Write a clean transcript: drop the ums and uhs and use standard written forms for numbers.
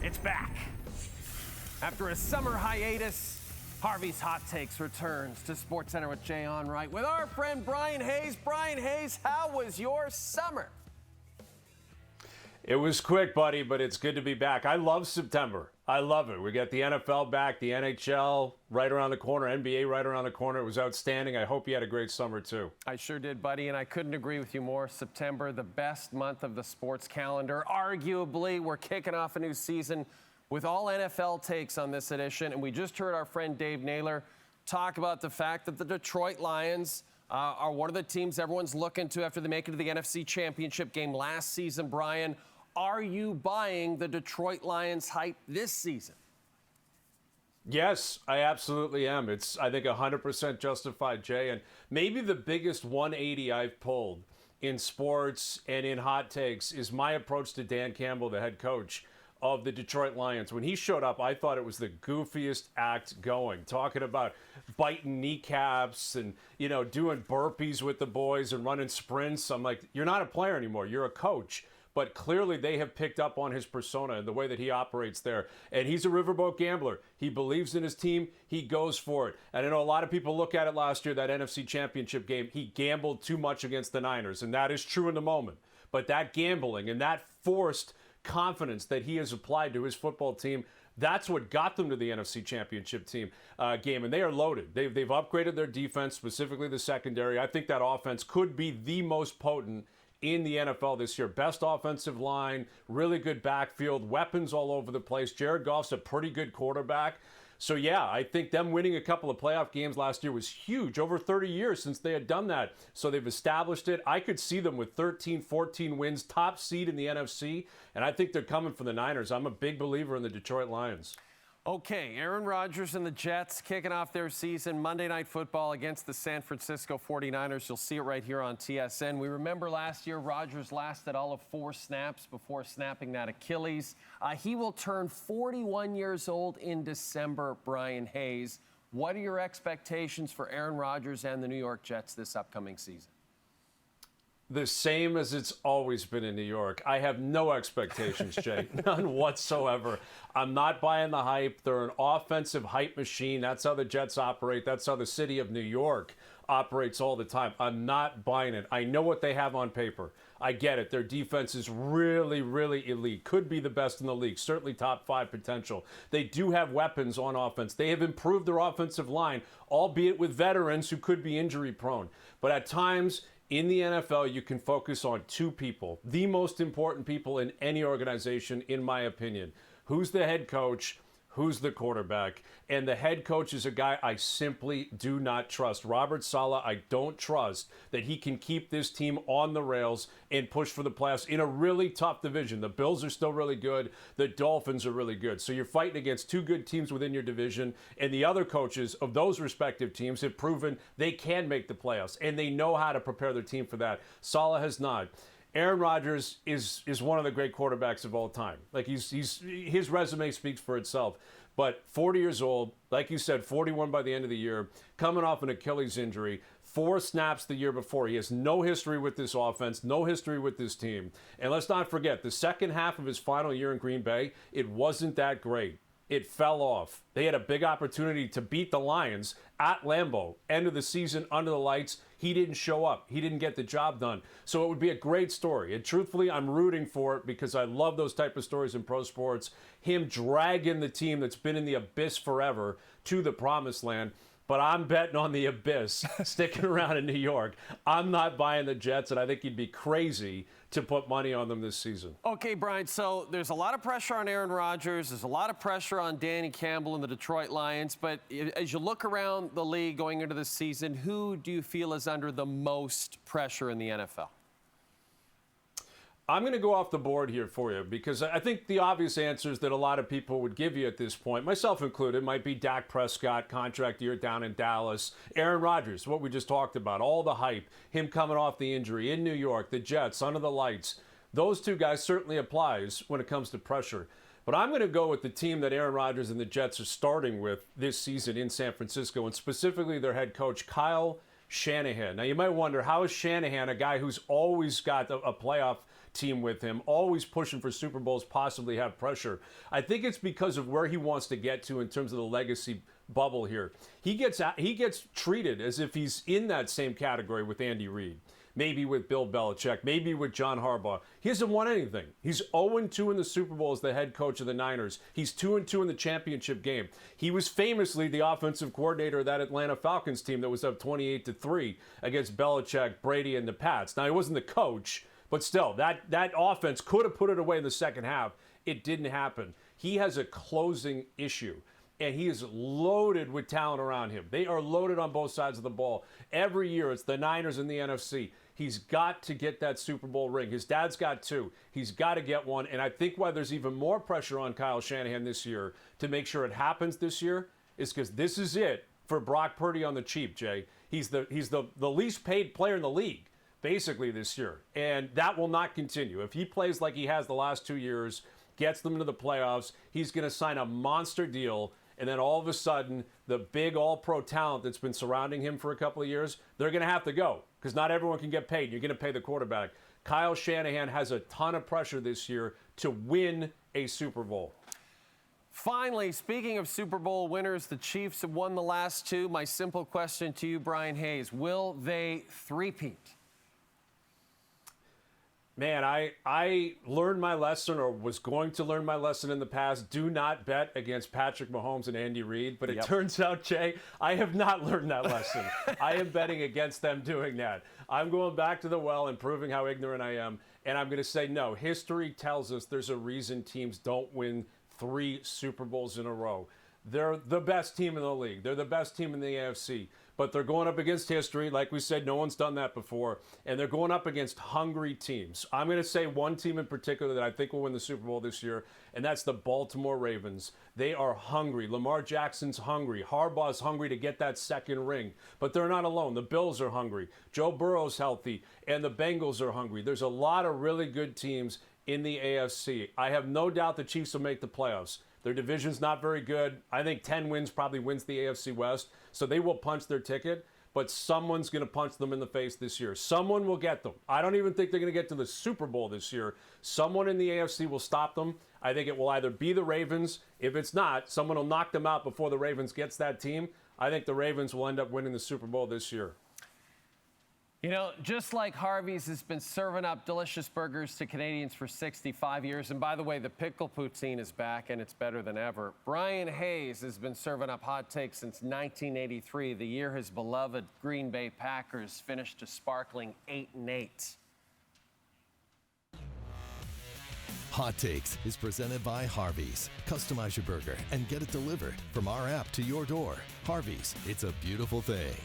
It's back. After a summer hiatus, Harvey's Hot Takes returns to SportsCenter with Jay Onrait with our friend Bryan Hayes. Bryan Hayes, how was your summer? It was quick, buddy, but it's good to be back. I love September. I love it. We got the NFL back, the NHL right around the corner, NBA right around the corner. It was outstanding. I hope you had a great summer, too. I sure did, buddy, and I couldn't agree with you more. September, the best month of the sports calendar. Arguably, we're kicking off a new season with all NFL takes on this edition, and we just heard our friend Dave Naylor talk about the fact that the Detroit Lions are one of the teams everyone's looking to after they make it to the NFC Championship game last season. Bryan, are you buying the Detroit Lions hype this season? Yes, I absolutely am. It's, I think, 100% justified, Jay. And maybe the biggest 180 I've pulled in sports and in hot takes is my approach to Dan Campbell, the head coach of the Detroit Lions. When he showed up, I thought it was the goofiest act going, talking about biting kneecaps and, you know, doing burpees with the boys and running sprints. I'm like, you're not a player anymore. You're a coach. But clearly they have picked up on his persona and the way that he operates there. And he's a riverboat gambler. He believes in his team. He goes for it. And I know a lot of people look at it last year, that NFC Championship game. He gambled too much against the Niners, and that is true in the moment. But that gambling and that forced confidence that he has applied to his football team, that's what got them to the NFC Championship team game, and they are loaded. They've upgraded their defense, specifically the secondary. I think that offense could be the most potent in the NFL this year. Best offensive line, really good backfield, weapons all over the place. Jared Goff's a pretty good quarterback. So, yeah, I think them winning a couple of playoff games last year was huge. Over 30 years since they had done that. So they've established it. I could see them with 13, 14 wins, top seed in the NFC, and I think they're coming for the Niners. I'm a big believer in the Detroit Lions. Okay, Aaron Rodgers and the Jets kicking off their season Monday Night Football against the San Francisco 49ers. You'll see it right here on TSN. We remember last year Rodgers lasted all of 4 snaps before snapping that Achilles. He will turn 41 years old in December, Bryan Hayes. What are your expectations for Aaron Rodgers and the New York Jets this upcoming season? The same as it's always been in New York. I have no expectations, Jay. None whatsoever. I'm not buying the hype. They're an offensive hype machine. That's how the Jets operate. That's how the city of New York operates all the time. I'm not buying it. I know what they have on paper. I get it. Their defense is really, really elite. Could be the best in the league. Certainly top 5 potential. They do have weapons on offense. They have improved their offensive line, albeit with veterans who could be injury prone. But at times in the NFL, you can focus on 2 people, the most important people in any organization, in my opinion. Who's the head coach? Who's the quarterback? And the head coach is a guy I simply do not trust. Robert Saleh, I don't trust that he can keep this team on the rails and push for the playoffs in a really tough division. The Bills are still really good. The Dolphins are really good. So you're fighting against 2 good teams within your division, and the other coaches of those respective teams have proven they can make the playoffs, and they know how to prepare their team for that. Saleh has not. Aaron Rodgers is one of the great quarterbacks of all time. Like his resume speaks for itself. But 40 years old, like you said, 41 by the end of the year, coming off an Achilles injury, 4 snaps the year before. He has no history with this offense, no history with this team. And let's not forget, the second half of his final year in Green Bay, it wasn't that great. It fell off. They had a big opportunity to beat the Lions at Lambeau. End of the season, under the lights. He didn't show up. He didn't get the job done. So it would be a great story. And truthfully, I'm rooting for it because I love those type of stories in pro sports. Him dragging the team that's been in the abyss forever to the promised land. But I'm betting on the abyss sticking around in New York. I'm not buying the Jets, and I think you'd be crazy to put money on them this season. Okay, Bryan, so there's a lot of pressure on Aaron Rodgers. There's a lot of pressure on Danny Campbell and the Detroit Lions. But as you look around the league going into this season, who do you feel is under the most pressure in the NFL? I'm going to go off the board here for you because I think the obvious answers that a lot of people would give you at this point, myself included, might be Dak Prescott, contract year down in Dallas, Aaron Rodgers, what we just talked about, all the hype, him coming off the injury in New York, the Jets, under the lights. Those 2 guys certainly applies when it comes to pressure. But I'm going to go with the team that Aaron Rodgers and the Jets are starting with this season in San Francisco, and specifically their head coach, Kyle Shanahan. Now, you might wonder, how is Shanahan, a guy who's always got a playoff team with him, always pushing for Super Bowls, possibly have pressure. I think it's because of where he wants to get to in terms of the legacy bubble here. He gets treated as if he's in that same category with Andy Reid, maybe with Bill Belichick, maybe with John Harbaugh. He hasn't won anything. He's 0-2 in the Super Bowl as the head coach of the Niners. He's 2-2 in the championship game. He was famously the offensive coordinator of that Atlanta Falcons team that was up 28-3 against Belichick, Brady, and the Pats. Now, he wasn't the coach, but still, that offense could have put it away in the second half. It didn't happen. He has a closing issue, and he is loaded with talent around him. They are loaded on both sides of the ball. Every year, it's the Niners and the NFC. He's got to get that Super Bowl ring. His dad's got 2. He's got to get one. And I think why there's even more pressure on Kyle Shanahan this year to make sure it happens this year is because this is it for Brock Purdy on the cheap, Jay. He's the least paid player in the league, basically, this year. And that will not continue. If he plays like he has the last 2 years, gets them into the playoffs, he's going to sign a monster deal. And then all of a sudden, the big all-pro talent that's been surrounding him for a couple of years, they're going to have to go because not everyone can get paid. You're going to pay the quarterback. Kyle Shanahan has a ton of pressure this year to win a Super Bowl. Finally, speaking of Super Bowl winners, the Chiefs have won the last 2. My simple question to you, Bryan Hayes, will they three-peat? Man, I learned my lesson, or was going to learn my lesson in the past. Do not bet against Patrick Mahomes and Andy Reid. But it turns out, Jay, I have not learned that lesson. I am betting against them doing that. I'm going back to the well and proving how ignorant I am. And I'm going to say, no, history tells us there's a reason teams don't win 3 Super Bowls in a row. They're the best team in the league. They're the best team in the AFC. But they're going up against history. Like we said, no one's done that before. And they're going up against hungry teams. I'm going to say one team in particular that I think will win the Super Bowl this year, and that's the Baltimore Ravens. They are hungry. Lamar Jackson's hungry. Harbaugh's hungry to get that second ring. But they're not alone. The Bills are hungry. Joe Burrow's healthy, and the Bengals are hungry. There's a lot of really good teams in the AFC. I have no doubt the Chiefs will make the playoffs. Their division's not very good. I think 10 wins probably wins the AFC West, so they will punch their ticket, but someone's going to punch them in the face this year. Someone will get them. I don't even think they're going to get to the Super Bowl this year. Someone in the AFC will stop them. I think it will either be the Ravens. If it's not, someone will knock them out before the Ravens gets that team. I think the Ravens will end up winning the Super Bowl this year. You know, just like Harvey's has been serving up delicious burgers to Canadians for 65 years, and by the way, the pickle poutine is back and it's better than ever. Bryan Hayes has been serving up hot takes since 1983, the year his beloved Green Bay Packers finished a sparkling 8-8. Hot Takes is presented by Harvey's. Customize your burger and get it delivered from our app to your door. Harvey's, it's a beautiful thing.